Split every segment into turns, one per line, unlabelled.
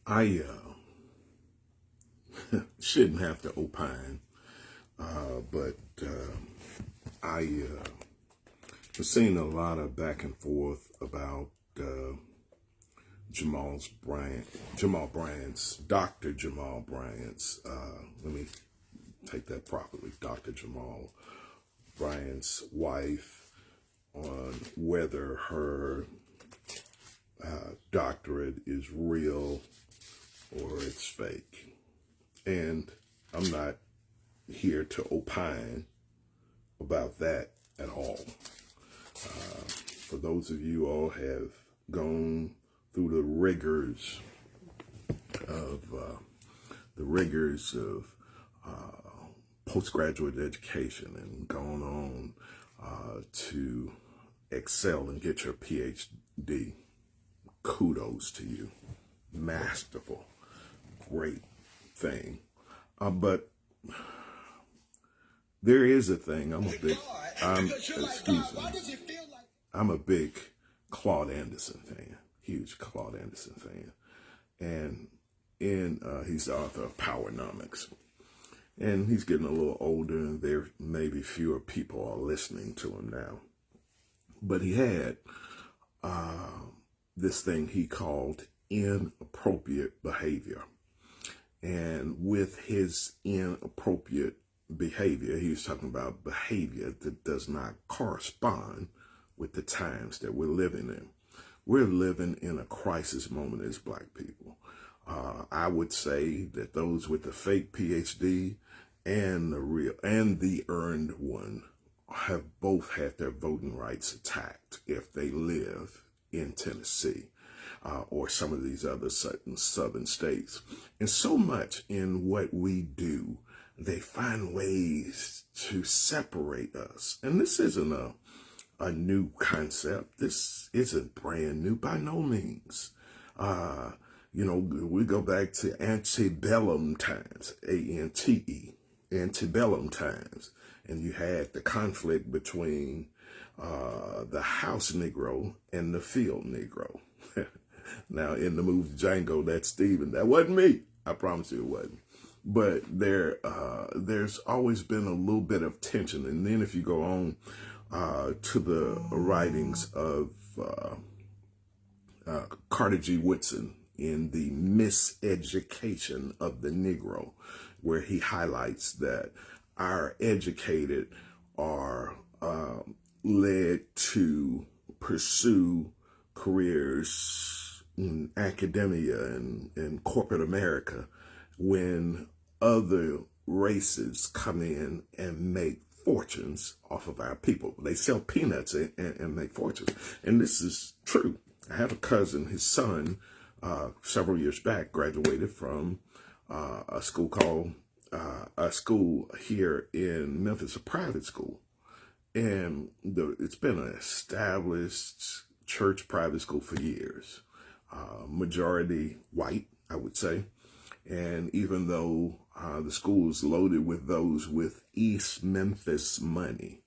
I shouldn't have to opine, but I have seen a lot of back and forth about Jamal Bryant's, Dr. Jamal Bryant's, let me take that properly, Dr. Jamal Bryant's wife, on whether her doctorate is real or it's fake. And I'm not here to opine about that at all. For those of you all have gone through the rigors of postgraduate education and gone on to excel and get your PhD, kudos to you. Masterful, great thing. But there is a thing. I'm a big Claude Anderson fan, huge Claude Anderson fan. And he's the author of Powernomics. And he's getting a little older, and there maybe fewer people are listening to him now. But he had this thing he called inappropriate behavior. And with his inappropriate behavior, he was talking about behavior that does not correspond with the times that we're living in. We're living in a crisis moment as Black people. I would say that those with the fake PhD and the real and the earned one have both had their voting rights attacked if they live in Tennessee or some of these other certain southern states. And so much in what we do, they find ways to separate us. And this isn't a new concept. This isn't brand new by no means. We go back to antebellum times, A-N-T-E, antebellum times. And you had the conflict between the house Negro and the field Negro. Now, in the movie Django, that's Stephen. That wasn't me. I promise you it wasn't. But there's always been a little bit of tension. And then if you go on to the writings of Carter G. Woodson in The Miseducation of the Negro, where he highlights that our educated are led to pursue careers in academia and corporate America when other races come in and make fortunes off of our people. They sell peanuts and make fortunes. And this is true. I have a cousin, his son, several years back, graduated from a school here in Memphis, a private school. And it's been an established church private school for years. Majority white, I would say. And even though the school is loaded with those with East Memphis money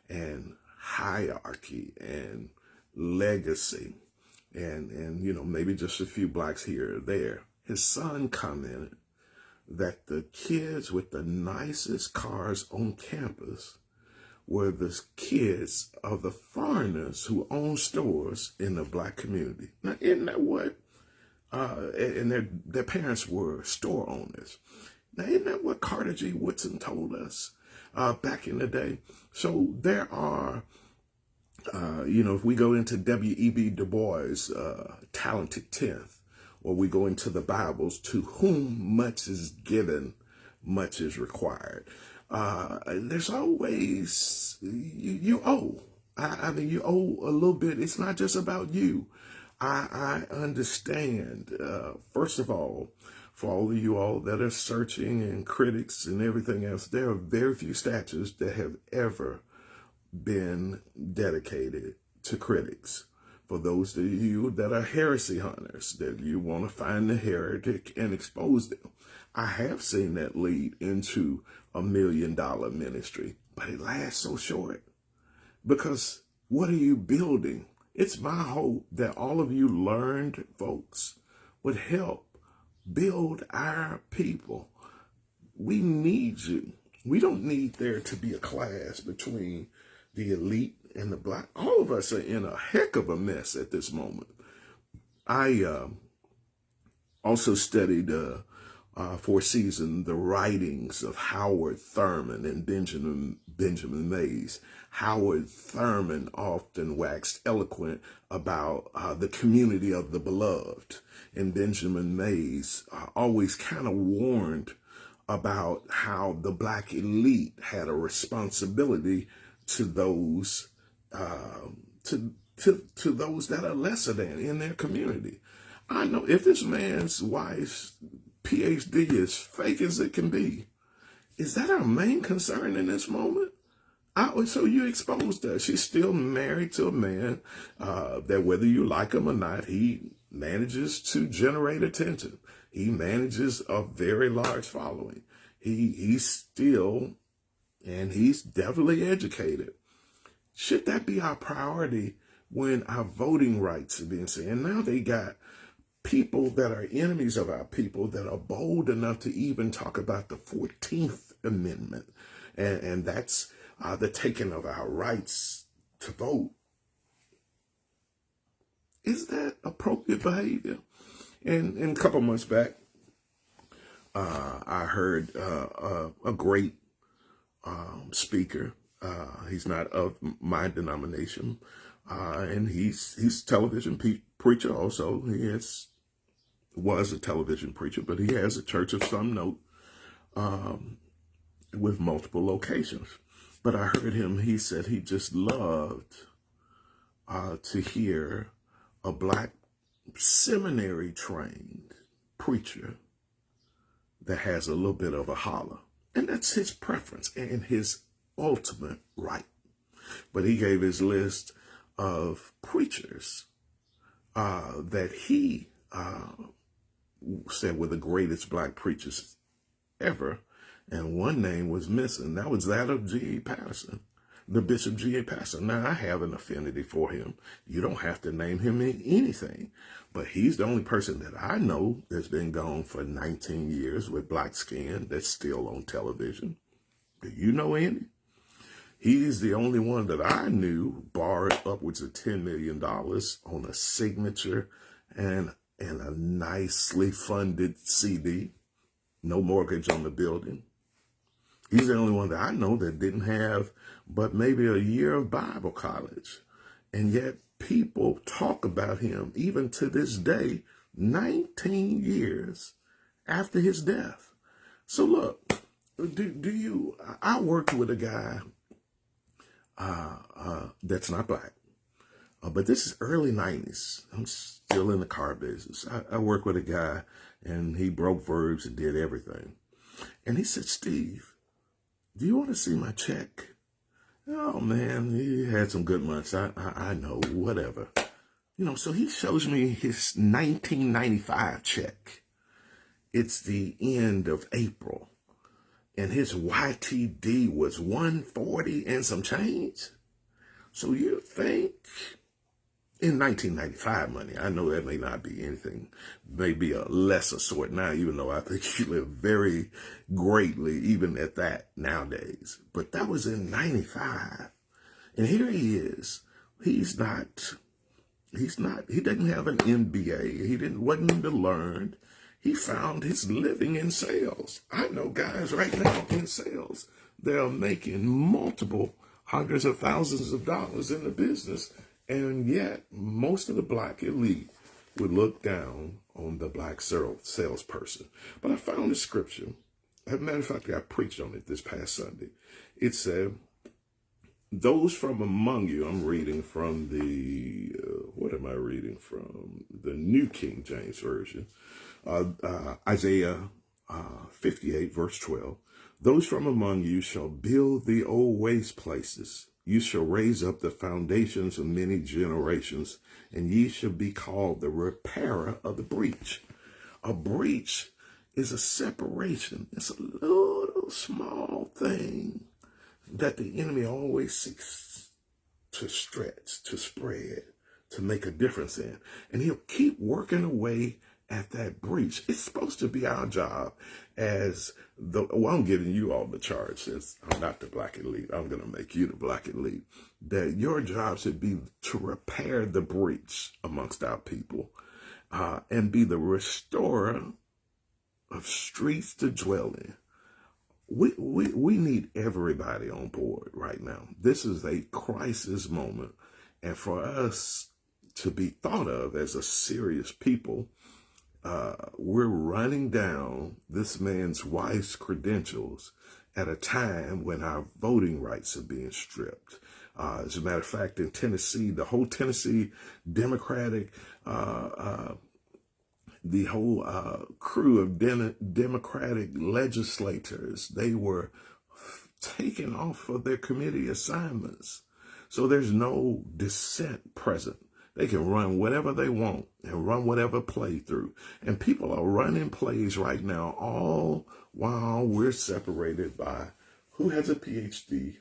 and hierarchy and legacy and maybe just a few blacks here or there, his son commented that the kids with the nicest cars on campus were the kids of the foreigners who own stores in the Black community. Now, isn't that what? And their parents were store owners. Now, isn't that what Carter G. Woodson told us back in the day? So there are, if we go into W.E.B. Du Bois' Talented Tenth, or we go into the Bibles, to whom much is given, much is required. There's always, you owe. I mean, you owe a little bit. It's not just about you. I understand, first of all, for all of you all that are searching and critics and everything else, there are very few statues that have ever been dedicated to critics. For those of you that are heresy hunters, that you want to find the heretic and expose them, I have seen that lead into $1 million ministry, but it lasts so short. Because what are you building? It's my hope that all of you learned folks would help Build our people. We need you. We don't need there to be a class between the elite and the black. All of us are in a heck of a mess at this moment. I also studied for a season the writings of Howard Thurman and Benjamin Mays. Howard Thurman often waxed eloquent about the community of the beloved, and Benjamin Mays always kind of warned about how the black elite had a responsibility to those to those that are lesser than in their community. I know if this man's wife's PhD is fake as it can be, is that our main concern in this moment? So you exposed her. She's still married to a man that whether you like him or not, he manages to generate attention. He manages a very large following. He's still, and he's definitely educated. Should that be our priority when our voting rights are being said? And now they got people that are enemies of our people that are bold enough to even talk about the 14th Amendment. And that's the taking of our rights to vote. Is that appropriate behavior? And a couple months back, I heard a great speaker. He's not of my denomination, and he's television preacher also. He was a television preacher, but he has a church of some note with multiple locations. But I heard him, he said he just loved to hear a black seminary trained preacher that has a little bit of a holler. And that's his preference and his ultimate right. But he gave his list of preachers that he said were the greatest black preachers ever. And one name was missing. That was that of G.E. Patterson, the Bishop G.E. Patterson. Now, I have an affinity for him. You don't have to name him in anything. But he's the only person that I know that's been gone for 19 years with black skin that's still on television. Do you know any? He's the only one that I knew borrowed upwards of $10 million on a signature and a nicely funded CD. No mortgage on the building. He's the only one that I know that didn't have but maybe a year of Bible college. And yet people talk about him even to this day, 19 years after his death. So look, I worked with a guy that's not black, but this is early 90s. I'm still in the car business. I worked with a guy and he broke verbs and did everything. And he said, Steve, do you want to see my check? Oh, man, he had some good months. I know, whatever. So he shows me his 1995 check. It's the end of April. And his YTD was 140 and some change. So you think in 1995 money, I know that may not be anything, maybe a lesser sort now, even though I think he lived very greatly, even at that nowadays. But that was in 95. And here he is. He doesn't have an MBA. He wasn't learned. He found his living in sales. I know guys right now in sales. They're making multiple hundreds of thousands of dollars in the business. And yet, most of the black elite would look down on the black salesperson. But I found a scripture. As a matter of fact, I preached on it this past Sunday. It said, those from among you, I'm reading from the, what am I reading from? The New King James Version. Isaiah 58, verse 12. Those from among you shall build the old waste places. You shall raise up the foundations of many generations, and ye shall be called the repairer of the breach. A breach is a separation. It's a little small thing that the enemy always seeks to stretch, to spread, to make a difference in. And he'll keep working away at that breach. It's supposed to be our job as I'm giving you all the charge. I'm not the black elite. I'm going to make you the black elite. That your job should be to repair the breach amongst our people and be the restorer of streets to dwell in. We need everybody on board right now. This is a crisis moment. And for us to be thought of as a serious people, we're running down this man's wife's credentials at a time when our voting rights are being stripped. As a matter of fact, in Tennessee, the whole Tennessee Democratic, the whole crew of Democratic legislators, they were taken off of their committee assignments. So there's no dissent present. They can run whatever they want and run whatever play through. And people are running plays right now, all while we're separated by who has a PhD,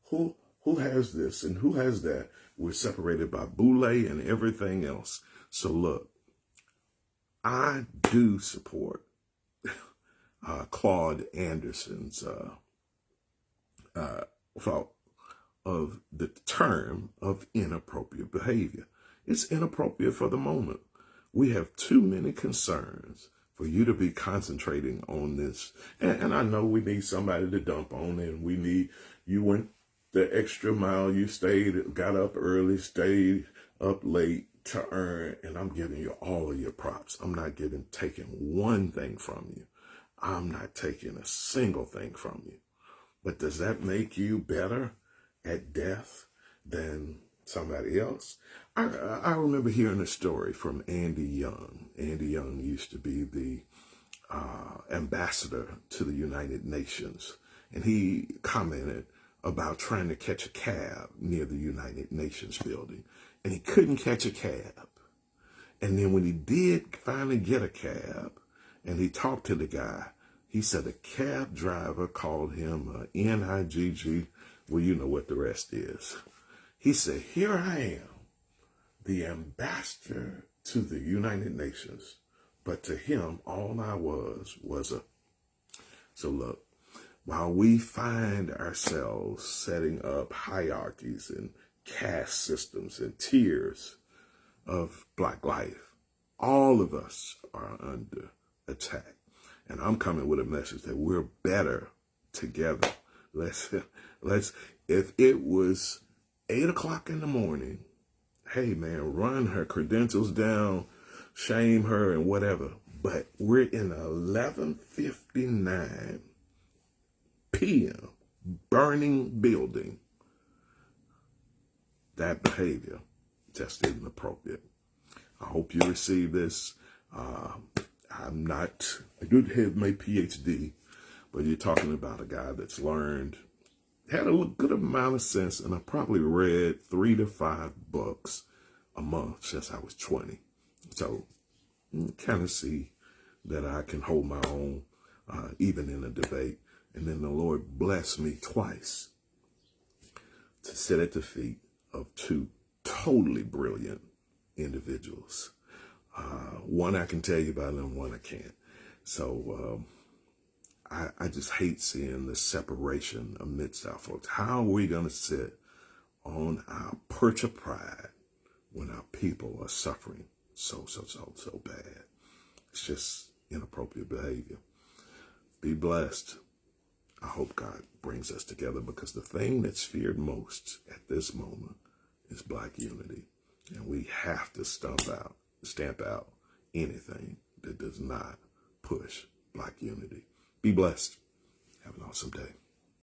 who has this and who has that. We're separated by Boule and everything else. So look, I do support Claude Anderson's thought of the term of inappropriate behavior. It's inappropriate for the moment. We have too many concerns for you to be concentrating on this. And I know we need somebody to dump on, and you went the extra mile, you got up early, stayed up late to earn, and I'm giving you all of your props. I'm not taking one thing from you. I'm not taking a single thing from you. But does that make you better at death than somebody else? I remember hearing a story from Andy Young. Andy Young used to be the ambassador to the United Nations, and he commented about trying to catch a cab near the United Nations building, and he couldn't catch a cab. And then when he did finally get a cab, and he talked to the guy, he said the cab driver called him NIGG. Well, you know what the rest is. He said, here I am, the ambassador to the United Nations. But to him, all I was a... So look, while we find ourselves setting up hierarchies and caste systems and tiers of Black life, all of us are under attack. And I'm coming with a message that we're better together. Let's, if it was 8 o'clock in the morning, hey man, run her credentials down, shame her and whatever. But we're in 11:59 p.m. burning building. That behavior just isn't appropriate. I hope you receive this. I do have my PhD, but you're talking about a guy that's had a good amount of sense, and I probably read 3 to 5 books a month since I was 20. So kind of see that I can hold my own, even in a debate. And then the Lord blessed me twice to sit at the feet of 2 totally brilliant individuals. One I can tell you about and one I can't. So I just hate seeing the separation amidst our folks. How are we going to sit on our perch of pride when our people are suffering so bad? It's just inappropriate behavior. Be blessed. I hope God brings us together, because the thing that's feared most at this moment is Black unity. And we have to stamp out anything that does not push Black unity. Be blessed. Have an awesome day.